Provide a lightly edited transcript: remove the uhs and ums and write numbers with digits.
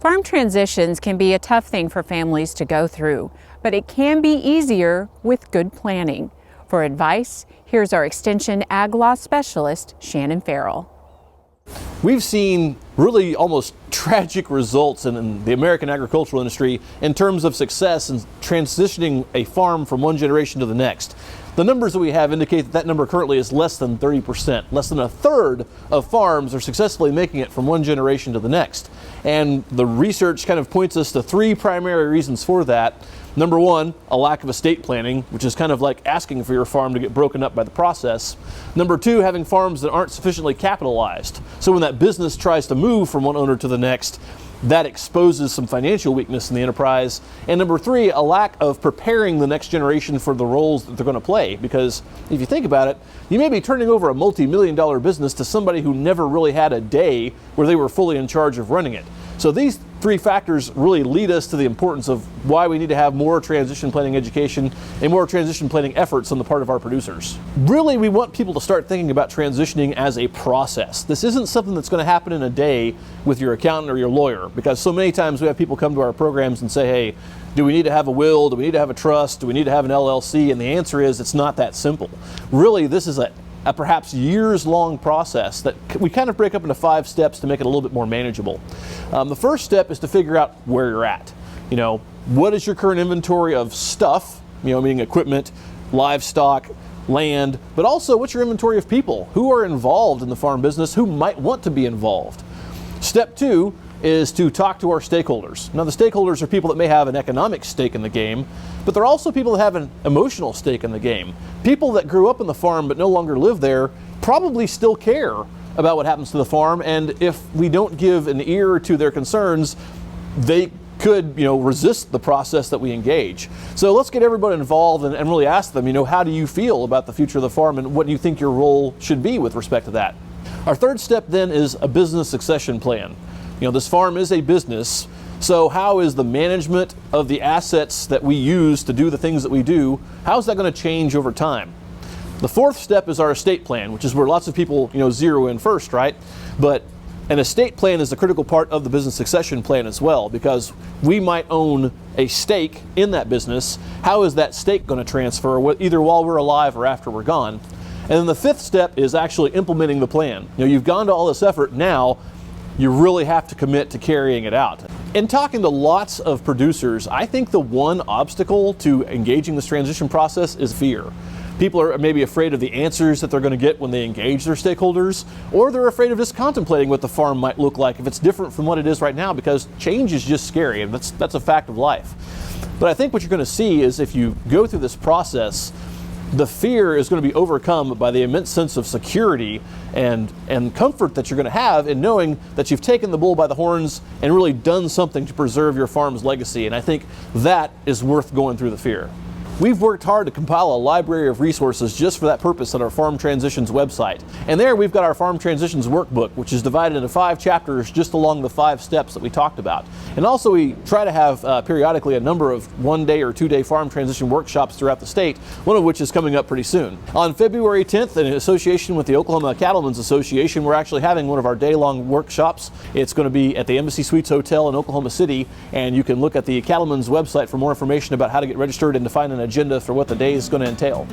Farm transitions can be a tough thing for families to go through, but it can be easier with good planning. For advice, here's our Extension Ag Law Specialist, Shannon Ferrell. We've seen really almost tragic results in the American agricultural industry in terms of success in transitioning a farm from one generation to the next. The numbers that we have indicate that that number currently is less than 30%. Less than a third of farms are successfully making it from one generation to the next. And the research kind of points us to three primary reasons for that. Number one, a lack of estate planning, which is kind of like asking for your farm to get broken up by the process. Number two, having farms that aren't sufficiently capitalized. So when that business tries to move from one owner to the next, that exposes some financial weakness in the enterprise. And number three, a lack of preparing the next generation for the roles that they're going to play. Because if you think about it, you may be turning over a multi-million-dollar business to somebody who never really had a day where they were fully in charge of running it. So these three factors really lead us to the importance of why we need to have more transition planning education and more transition planning efforts on the part of our producers. Really, we want people to start thinking about transitioning as a process. This isn't something that's going to happen in a day with your accountant or your lawyer, because so many times we have people come to our programs and say, hey, do we need to have a will? Do we need to have a trust? Do we need to have an LLC? And the answer is it's not that simple. Really, this is a perhaps years-long process that we kind of break up into 5 steps to make it a little bit more manageable. The first step is to figure out where you're at. You know, what is your current inventory of stuff, meaning equipment, livestock, land, but also what's your inventory of people? Who are involved in the farm business? Who might want to be involved? Step 2 is to talk to our stakeholders. Now, the stakeholders are people that may have an economic stake in the game, but they're also people that have an emotional stake in the game. People that grew up in the farm but no longer live there probably still care about what happens to the farm, and if we don't give an ear to their concerns, they could resist the process that we engage. So let's get everybody involved and really ask them, how do you feel about the future of the farm and what do you think your role should be with respect to that? Our third step then is a business succession plan. This farm is a business, so how is the management of the assets that we use to do the things that we do, how is that going to change over time? The fourth step is our estate plan, which is where lots of people zero in first, right? But an estate plan is a critical part of the business succession plan as well, because we might own a stake in that business. How is that stake going to transfer, either while we're alive or after we're gone? And then the fifth step is actually implementing the plan. You've gone to all this effort, now you really have to commit to carrying it out. In talking to lots of producers, I think the one obstacle to engaging this transition process is fear. People are maybe afraid of the answers that they're going to get when they engage their stakeholders, or they're afraid of just contemplating what the farm might look like if it's different from what it is right now, because change is just scary, and that's a fact of life. But I think what you're going to see is if you go through this process, the fear is going to be overcome by the immense sense of security and comfort that you're going to have in knowing that you've taken the bull by the horns and really done something to preserve your farm's legacy. And I think that is worth going through the fear. We've worked hard to compile a library of resources just for that purpose at our Farm Transitions website. And there we've got our Farm Transitions workbook, which is divided into 5 chapters just along the 5 steps that we talked about. And also we try to have periodically a number of 1-day or 2-day farm transition workshops throughout the state, one of which is coming up pretty soon. On February 10th, in association with the Oklahoma Cattlemen's Association, we're actually having one of our day-long workshops. It's going to be at the Embassy Suites Hotel in Oklahoma City, and you can look at the Cattlemen's website for more information about how to get registered and to find an agenda for what the day is going to entail.